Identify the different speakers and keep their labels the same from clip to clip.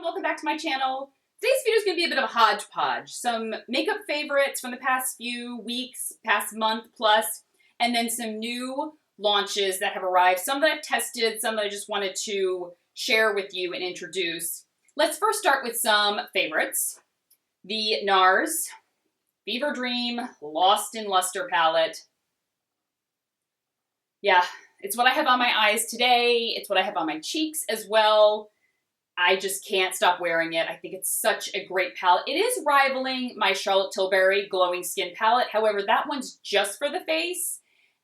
Speaker 1: welcome back to my channel. Today's video is going to be a bit of a hodgepodge. Some makeup favorites from the past few weeks, past month plus, and then some new launches that have arrived. Some that I've tested, some that I just wanted to share with you and introduce. Let's first start with some favorites. The Nars Fever Dream Lost in Luster palette. Yeah, it's what I have on my eyes today. It's what I have on my cheeks as well. I just can't stop wearing it. I think it's such a great palette. It is rivaling my Charlotte Tilbury Glowing Skin palette. However, that one's just for the face,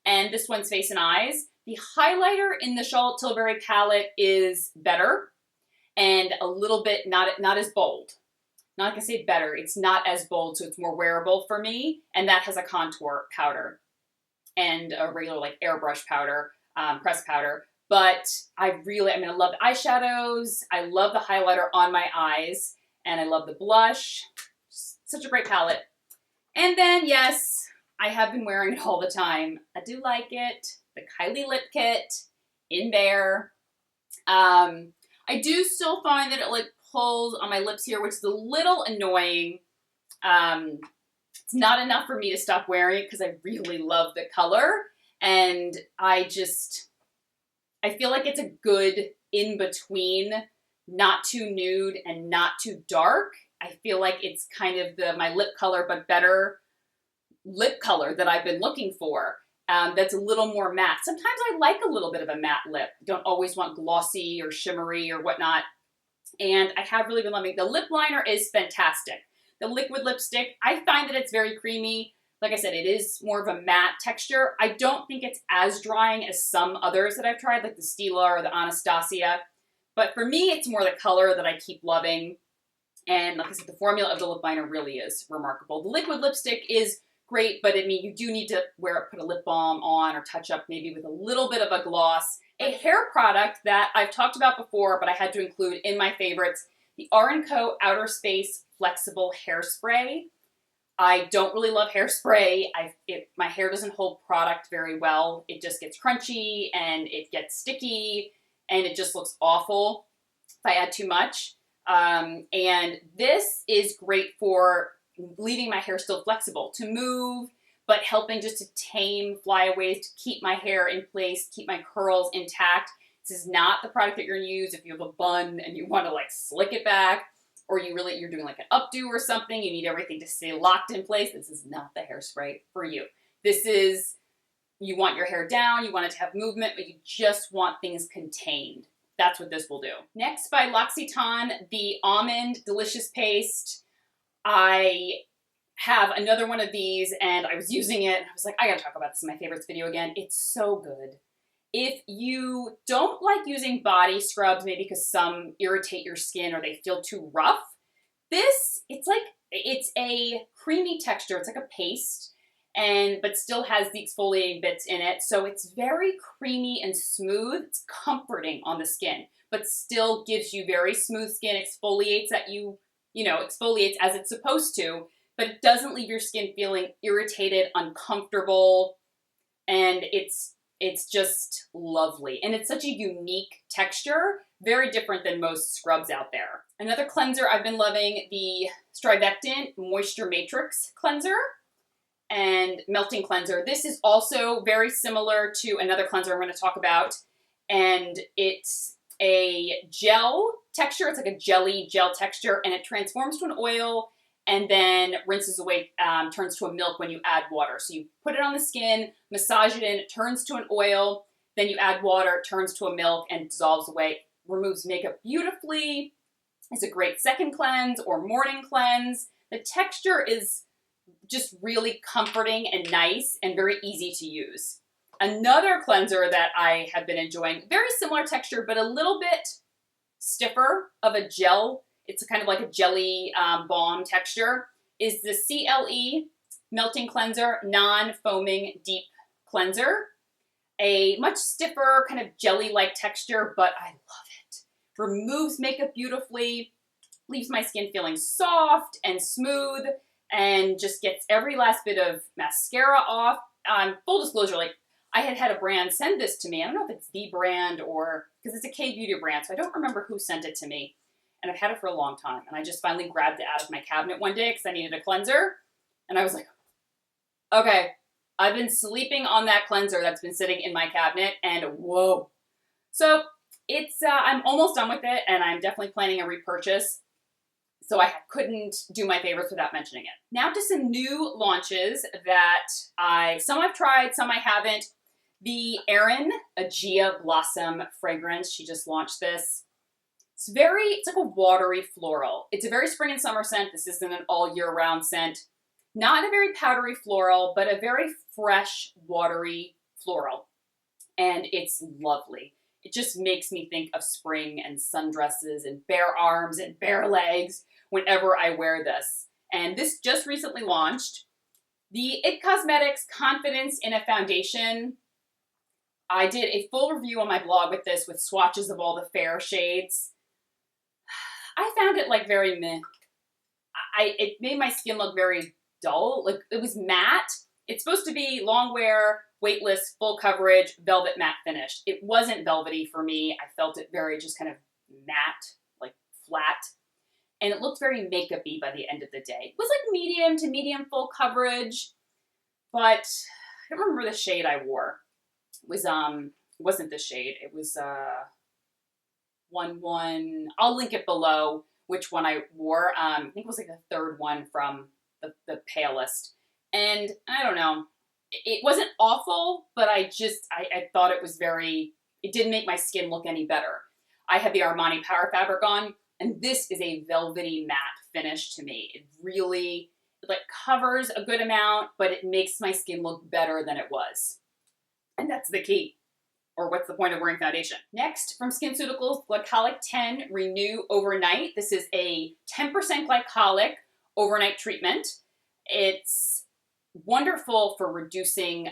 Speaker 1: and this one's face and eyes. The highlighter in the Charlotte Tilbury palette is better and a little bit not as bold. Not gonna say better, it's not as bold, so it's more wearable for me. And that has a contour powder and a regular like airbrush powder, pressed powder. But I love the eyeshadows, I love the highlighter on my eyes, and I love the blush. Such a great palette. And then, yes, I have been wearing it all the time. I do like it. The Kylie Lip Kit in Bare. I do still find that it like pulls on my lips here, which is a little annoying. It's not enough for me to stop wearing it because I really love the color. And I feel like it's a good in-between, not too nude and not too dark. I feel like it's kind of my lip color, but better lip color that I've been looking for. That's a little more matte. Sometimes I like a little bit of a matte lip. Don't always want glossy or shimmery or whatnot. And I have really been loving it. The lip liner is fantastic. The liquid lipstick, I find that it's very creamy. Like I said, it is more of a matte texture. I don't think it's as drying as some others that I've tried, like the Stila or the Anastasia. But for me, it's more the color that I keep loving. And like I said, the formula of the lip liner really is remarkable. The liquid lipstick is great, but you do need to put a lip balm on or touch up maybe with a little bit of a gloss. A hair product that I've talked about before, but I had to include in my favorites, the Armco Outer Space Flexible Hairspray. I don't really love hairspray. My hair doesn't hold product very well. It just gets crunchy and it gets sticky and it just looks awful if I add too much. And this is great for leaving my hair still flexible, to move, but helping just to tame flyaways, to keep my hair in place, keep my curls intact. This is not the product that you're gonna use if you have a bun and you wanna like slick it back, or you're doing like an updo or something, you need everything to stay locked in place. This is not the hairspray for you. This is, you want your hair down, you want it to have movement, but you just want things contained. That's what this will do. Next, by L'Occitane, the Almond Delicious Paste. I have another one of these and I was using it. I was like, I gotta talk about this in my favorites video again. It's so good. If you don't like using body scrubs, maybe because some irritate your skin or they feel too rough, it's a creamy texture. It's like a paste, but still has the exfoliating bits in it. So it's very creamy and smooth. It's comforting on the skin, but still gives you very smooth skin, exfoliates exfoliates as it's supposed to, but it doesn't leave your skin feeling irritated, uncomfortable, and it's just lovely. And it's such a unique texture, very different than most scrubs out there. Another cleanser I've been loving, the Bekhten Moisture Matrix Cleanser and Melting Cleanser. This is also very similar to another cleanser I'm going to talk about, and it's a gel texture. It's like a jelly gel texture, and it transforms to an oil and then rinses away, turns to a milk when you add water. So you put it on the skin, massage it in, it turns to an oil, then you add water, it turns to a milk and dissolves away, removes makeup beautifully. It's a great second cleanse or morning cleanse. The texture is just really comforting and nice and very easy to use. Another cleanser that I have been enjoying, very similar texture, but a little bit stiffer of a gel. It's kind of like a jelly balm texture, is the CLE Melting Cleanser Non-Foaming Deep Cleanser. A much stiffer, kind of jelly-like texture, but I love it. Removes makeup beautifully, leaves my skin feeling soft and smooth, and just gets every last bit of mascara off. Full disclosure, I had a brand send this to me. I don't know if it's the brand or, because it's a K-beauty brand, so I don't remember who sent it to me. and I've had it for a long time. And I just finally grabbed it out of my cabinet one day because I needed a cleanser. And I was like, okay, I've been sleeping on that cleanser that's been sitting in my cabinet, and whoa. So it's, I'm almost done with it, and I'm definitely planning a repurchase. So I couldn't do my favorites without mentioning it. Now to some new launches that some I've tried, some I haven't. The Erin Aegea Blossom fragrance, she just launched this. It's like a watery floral. It's a very spring and summer scent. This isn't an all year round scent. Not a very powdery floral, but a very fresh, watery floral. And it's lovely. It just makes me think of spring and sundresses and bare arms and bare legs whenever I wear this. And this just recently launched. The IT Cosmetics Confidence in a Foundation. I did a full review on my blog with this, with swatches of all the fair shades. I found it like very meh. It made my skin look very dull. Like, it was matte. It's supposed to be long wear, weightless, full coverage, velvet matte finish. It wasn't velvety for me. I felt it very just kind of matte, like flat. And it looked very makeup-y by the end of the day. It was like medium to medium full coverage, but I don't remember the shade I wore. It was, wasn't this shade. It was, 1-1. I'll link it below which one I wore. I think it was like the third one from the palest. And I don't know. It wasn't awful, but I thought it was it didn't make my skin look any better. I had the Armani Power Fabric on, and this is a velvety matte finish to me. It really, like, covers a good amount, but it makes my skin look better than it was. And that's the key. Or what's the point of wearing foundation? Next, from Skinceuticals, Glycolic 10 Renew Overnight. This is a 10% glycolic overnight treatment. It's wonderful for reducing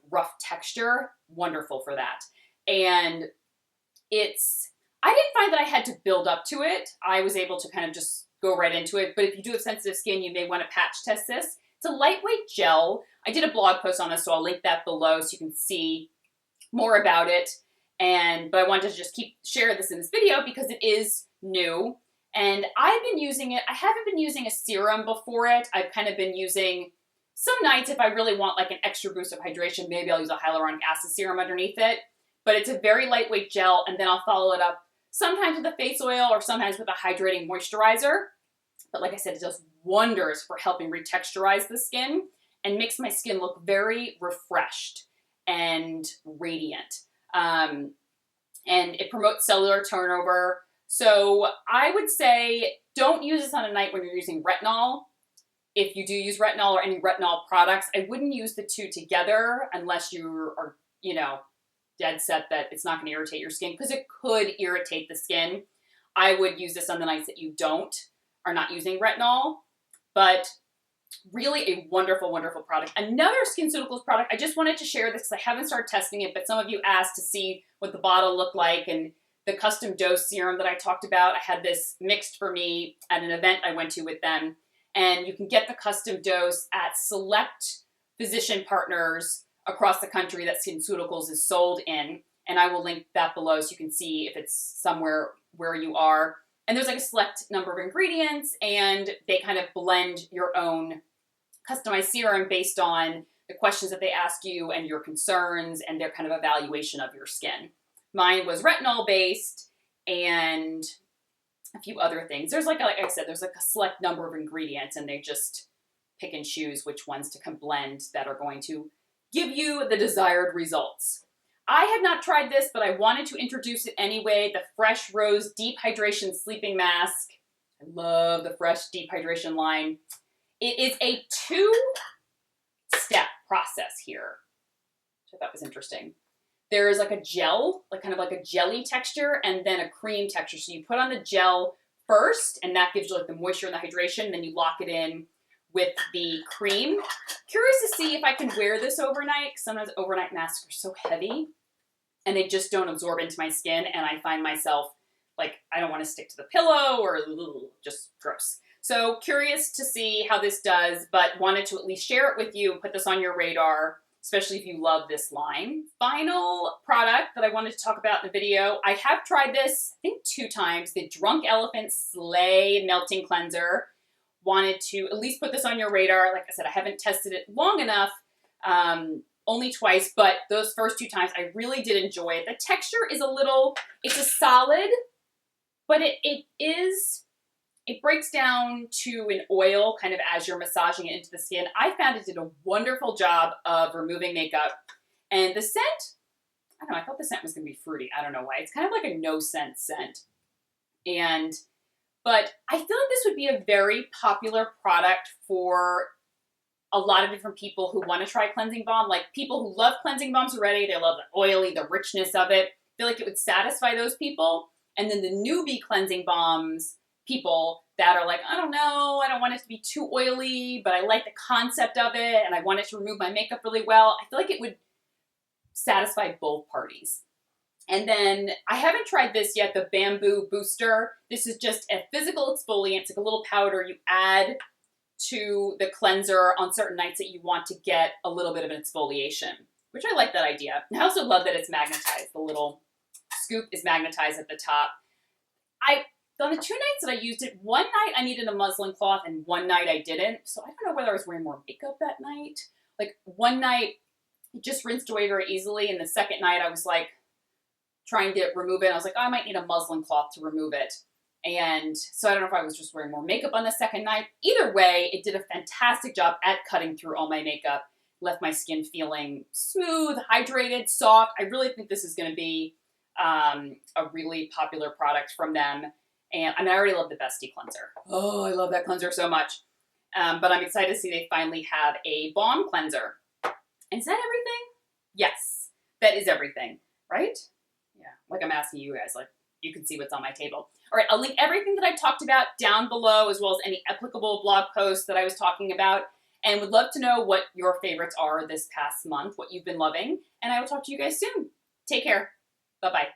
Speaker 1: rough texture. Wonderful for that. And I didn't find that I had to build up to it. I was able to kind of just go right into it. But if you do have sensitive skin, you may want to patch test this. It's a lightweight gel. I did a blog post on this, so I'll link that below so you can see more about it. But I wanted to just share this in this video because it is new. And I've been using it. I haven't been using a serum before it. I've kind of been using, some nights if I really want like an extra boost of hydration, maybe I'll use a hyaluronic acid serum underneath it. But it's a very lightweight gel, and then I'll follow it up sometimes with a face oil or sometimes with a hydrating moisturizer. But like I said, it does wonders for helping retexturize the skin and makes my skin look very refreshed and radiant. And it promotes cellular turnover. So I would say don't use this on a night when you're using retinol. If you do use retinol or any retinol products, I wouldn't use the two together unless you are, dead set that it's not going to irritate your skin, because it could irritate the skin. I would use this on the nights that you are not using retinol, but really a wonderful, wonderful product. Another Skinceuticals product, I just wanted to share this because I haven't started testing it, but some of you asked to see what the bottle looked like, and the custom dose serum that I talked about, I had this mixed for me at an event I went to with them, and you can get the custom dose at select physician partners across the country that Skinceuticals is sold in, and I will link that below so you can see if it's somewhere where you are. And there's like a select number of ingredients, and they kind of blend your own customized serum based on the questions that they ask you and your concerns and their kind of evaluation of your skin. Mine was retinol based and a few other things. There's like I said, there's like a select number of ingredients, and they just pick and choose which ones to blend that are going to give you the desired results. I have not tried this, but I wanted to introduce it anyway. The Fresh Rose Deep Hydration Sleeping Mask. I love the Fresh Deep Hydration line. It is a 2-step process here, which I thought was interesting. There's like a gel, kind of like a jelly texture, and then a cream texture. So you put on the gel first, and that gives you like the moisture and the hydration. Then you lock it in with the cream. Curious to see if I can wear this overnight, because sometimes overnight masks are so heavy and they just don't absorb into my skin, and I find myself like, I don't want to stick to the pillow, or just gross. So curious to see how this does, but wanted to at least share it with you, put this on your radar especially if you love this line. Final product that I wanted to talk about in the video. I have tried this, I think 2 times, the Drunk Elephant Slay Melting Cleanser. Wanted to at least put this on your radar. Like I said, I haven't tested it long enough, only twice, but those first 2 times I really did enjoy it. The texture is a little, it's a solid, but it breaks down to an oil kind of as you're massaging it into the skin. I found it did a wonderful job of removing makeup. And the scent, I don't know, I thought the scent was going to be fruity. I don't know why. It's kind of like a no-scent scent. But I feel like this would be a very popular product for a lot of different people who want to try cleansing balm. Like people who love cleansing balms already, they love the oily, the richness of it. I feel like it would satisfy those people. And then the newbie cleansing balms, people that are like, I don't know, I don't want it to be too oily, but I like the concept of it and I want it to remove my makeup really well. I feel like it would satisfy both parties. And then I haven't tried this yet, the Bamboo Booster. This is just a physical exfoliant. It's like a little powder you add to the cleanser on certain nights that you want to get a little bit of an exfoliation, which I like that idea. And I also love that it's magnetized. The little scoop is magnetized at the top. On the 2 nights that I used it, one night I needed a muslin cloth and one night I didn't. So I don't know whether I was wearing more makeup that night. Like one night it just rinsed away very easily, and the second night I was like trying to remove it. I was like, oh, I might need a muslin cloth to remove it. And so I don't know if I was just wearing more makeup on the second night. Either way, it did a fantastic job at cutting through all my makeup. Left my skin feeling smooth, hydrated, soft. I really think this is going to be a really popular product from them. And I mean, I already love the Bestie cleanser. Oh, I love that cleanser so much. But I'm excited to see they finally have a balm cleanser. And is that everything? Yes, that is everything, right? Yeah, like I'm asking you guys, like you can see what's on my table. All right, I'll link everything that I talked about down below, as well as any applicable blog posts that I was talking about. And would love to know what your favorites are this past month, what you've been loving. And I will talk to you guys soon. Take care. Bye-bye.